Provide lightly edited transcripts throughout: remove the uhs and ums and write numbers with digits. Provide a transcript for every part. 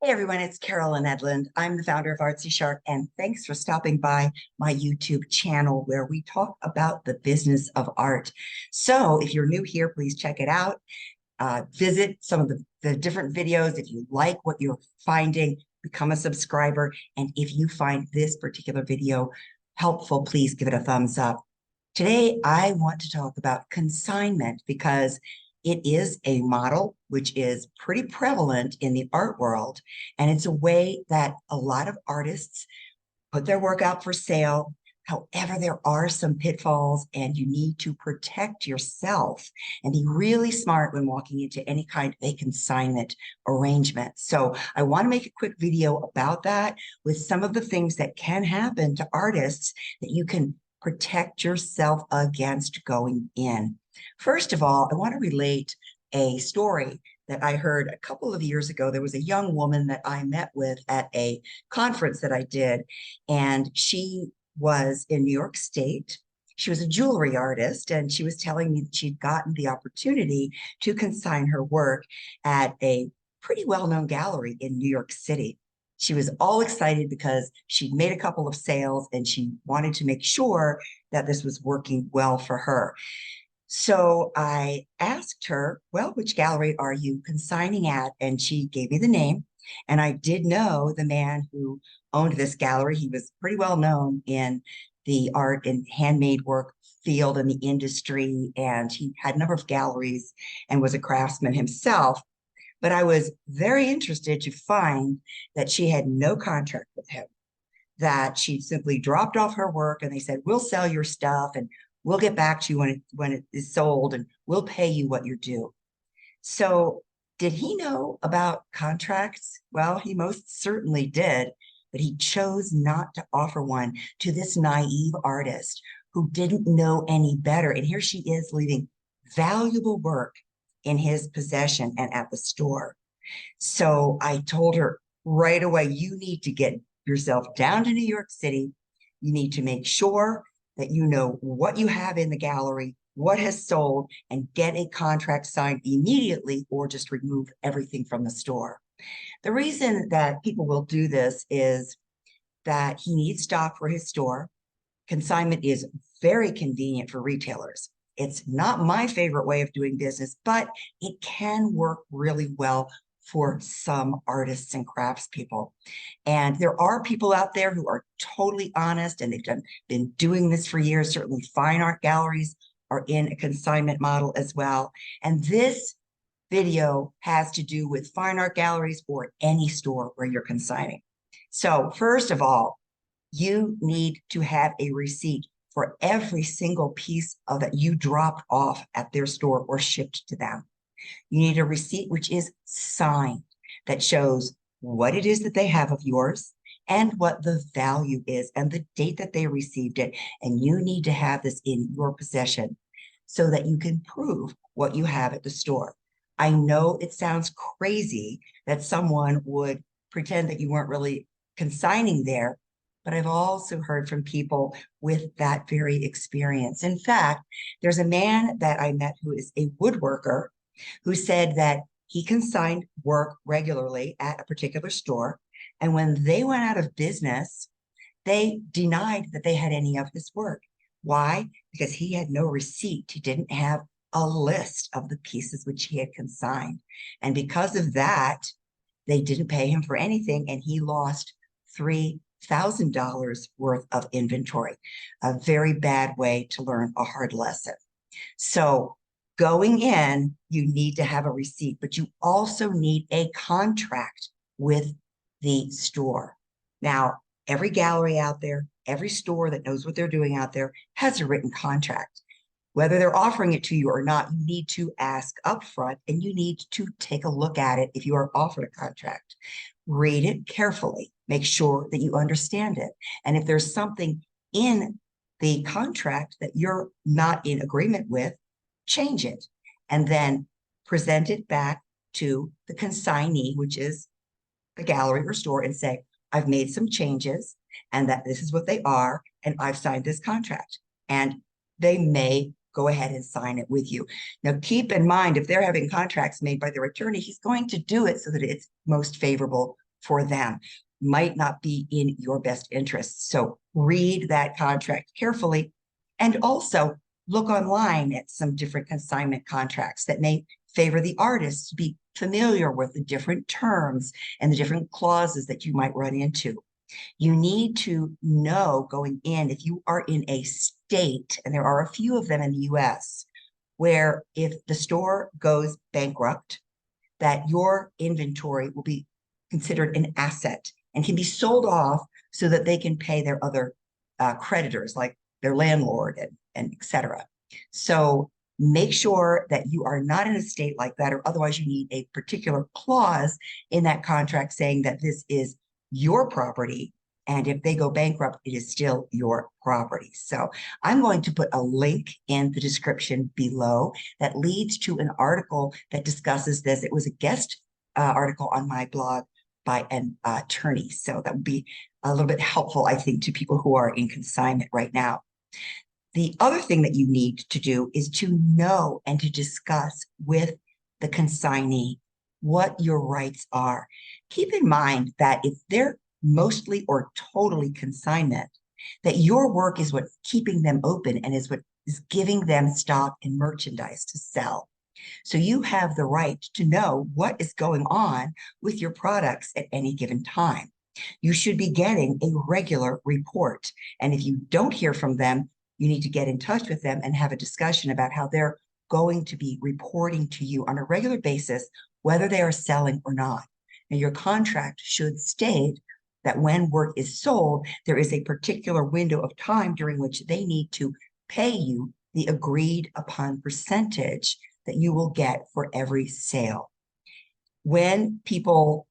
Hey everyone, it's Carolyn Edlund. I'm the founder of Artsy Shark, and thanks for stopping by my YouTube channel where we talk about the business of art. So if you're new here, please check it out. Visit some of the different videos. If you like what you're finding, become a subscriber. And if you find this particular video helpful, please give it a thumbs up. Today, I want to talk about consignment because it is a model which is pretty prevalent in the art world. And it's a way that a lot of artists put their work out for sale. However, there are some pitfalls, and you need to protect yourself and be really smart when walking into any kind of a consignment arrangement. So I want to make a quick video about that with some of the things that can happen to artists that you can protect yourself against going in. First of all, I want to relate a story that I heard a couple of years ago. There was a young woman that I met with at a conference that I did, and she was in New York State. She was a jewelry artist, and she was telling me that she'd gotten the opportunity to consign her work at a pretty well-known gallery in New York City. She was all excited because she'd made a couple of sales and she wanted to make sure that this was working well for her. So I asked her, well, which gallery are you consigning at? And she gave me the name. And I did know the man who owned this gallery. He was pretty well known in the art and handmade work field in the industry. And he had a number of galleries and was a craftsman himself. But I was very interested to find that she had no contract with him, that she simply dropped off her work and they said, we'll sell your stuff and we'll get back to you when it is sold and we'll pay you what you're due. So did he know about contracts? Well, he most certainly did, but he chose not to offer one to this naive artist who didn't know any better. And here she is leaving valuable work in his possession and at the store. So I told her right away, you need to get yourself down to New York City. You need to make sure that you know what you have in the gallery, what has sold, and get a contract signed immediately or just remove everything from the store. The reason that people will do this is that he needs stock for his store. Consignment is very convenient for retailers. It's not my favorite way of doing business, but it can work really well for some artists and craftspeople. And there are people out there who are totally honest and been doing this for years. Certainly fine art galleries are in a consignment model as well. And this video has to do with fine art galleries or any store where you're consigning. So first of all, you need to have a receipt for every single piece of that you dropped off at their store or shipped to them. You need a receipt which is signed that shows what it is that they have of yours and what the value is and the date that they received it. And you need to have this in your possession so that you can prove what you have at the store. I know it sounds crazy that someone would pretend that you weren't really consigning there, but I've also heard from people with that very experience. In fact, there's a man that I met who is a woodworker who said that he consigned work regularly at a particular store. And when they went out of business, they denied that they had any of his work. Why? Because he had no receipt. He didn't have a list of the pieces which he had consigned. And because of that, they didn't pay him for anything, and he lost $3,000 worth of inventory. A very bad way to learn a hard lesson. So going in, you need to have a receipt, but you also need a contract with the store. Now, every gallery out there, every store that knows what they're doing out there has a written contract. Whether they're offering it to you or not, you need to ask upfront and you need to take a look at it if you are offered a contract. Read it carefully. Make sure that you understand it. And if there's something in the contract that you're not in agreement with, change it and then present it back to the consignee, which is the gallery or store, and say, I've made some changes and that this is what they are, and I've signed this contract. And they may go ahead and sign it with you. Now, keep in mind, if they're having contracts made by their attorney, he's going to do it so that it's most favorable for them might not be in your best interest. So read that contract carefully and also look online at some different consignment contracts that may favor the artist to be familiar with the different terms and the different clauses that you might run into. You need to know going in, if you are in a state, and there are a few of them in the US, where if the store goes bankrupt, that your inventory will be considered an asset and can be sold off so that they can pay their other creditors, like their landlord and et cetera. So make sure that you are not in a state like that, or otherwise you need a particular clause in that contract saying that this is your property. And if they go bankrupt, it is still your property. So I'm going to put a link in the description below that leads to an article that discusses this. It was a guest article on my blog by an attorney. So that would be a little bit helpful, I think, to people who are in consignment right now. The other thing that you need to do is to know and to discuss with the consignee what your rights are. Keep in mind that if they're mostly or totally consignment, that your work is what's keeping them open and is what is giving them stock and merchandise to sell. So you have the right to know what is going on with your products at any given time. You should be getting a regular report. And if you don't hear from them, you need to get in touch with them and have a discussion about how they're going to be reporting to you on a regular basis, whether they are selling or not. Now, your contract should state that when work is sold, there is a particular window of time during which they need to pay you the agreed upon percentage that you will get for every sale. When people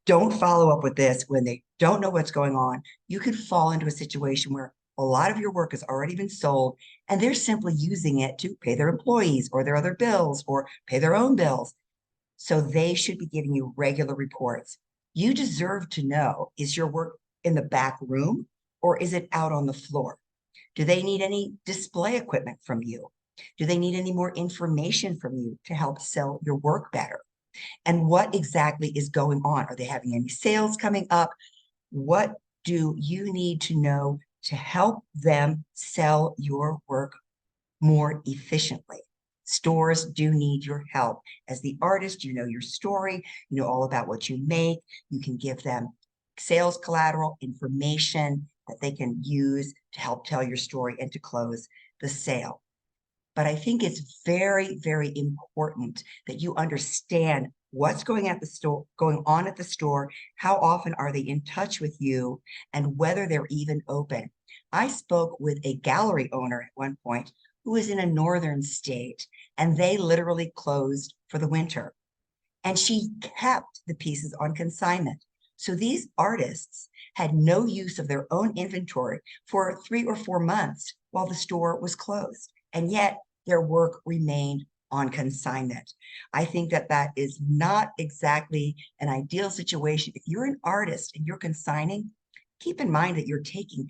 don't follow up with this, when they don't know what's going on, you could fall into a situation where a lot of your work has already been sold and they're simply using it to pay their employees or their other bills or pay their own bills. So they should be giving you regular reports. You deserve to know, is your work in the back room or is it out on the floor? Do they need any display equipment from you? Do they need any more information from you to help sell your work better? And what exactly is going on? Are they having any sales coming up? What do you need to know to help them sell your work more efficiently? Stores do need your help. As the artist, you know your story, you know all about what you make. You can give them sales collateral, information that they can use to help tell your story and to close the sale. But I think it's very, very important that you understand what's going on at the store, how often are they in touch with you, and whether they're even open. I spoke with a gallery owner at one point who was in a northern state, and they literally closed for the winter. And she kept the pieces on consignment. So these artists had no use of their own inventory for 3 or 4 months while the store was closed. And yet their work remained on consignment. I think that that is not exactly an ideal situation. If you're an artist and you're consigning, keep in mind that you're taking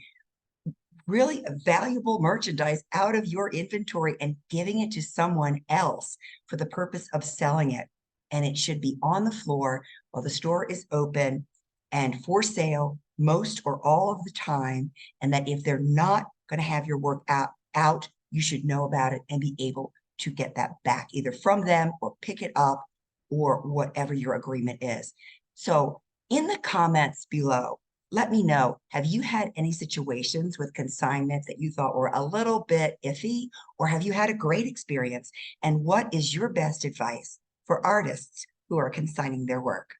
really valuable merchandise out of your inventory and giving it to someone else for the purpose of selling it. And it should be on the floor while the store is open and for sale most or all of the time. And that if they're not going to have your work out, you should know about it and be able to get that back either from them or pick it up or whatever your agreement is. So in the comments below, let me know, have you had any situations with consignments that you thought were a little bit iffy, or have you had a great experience? And what is your best advice for artists who are consigning their work?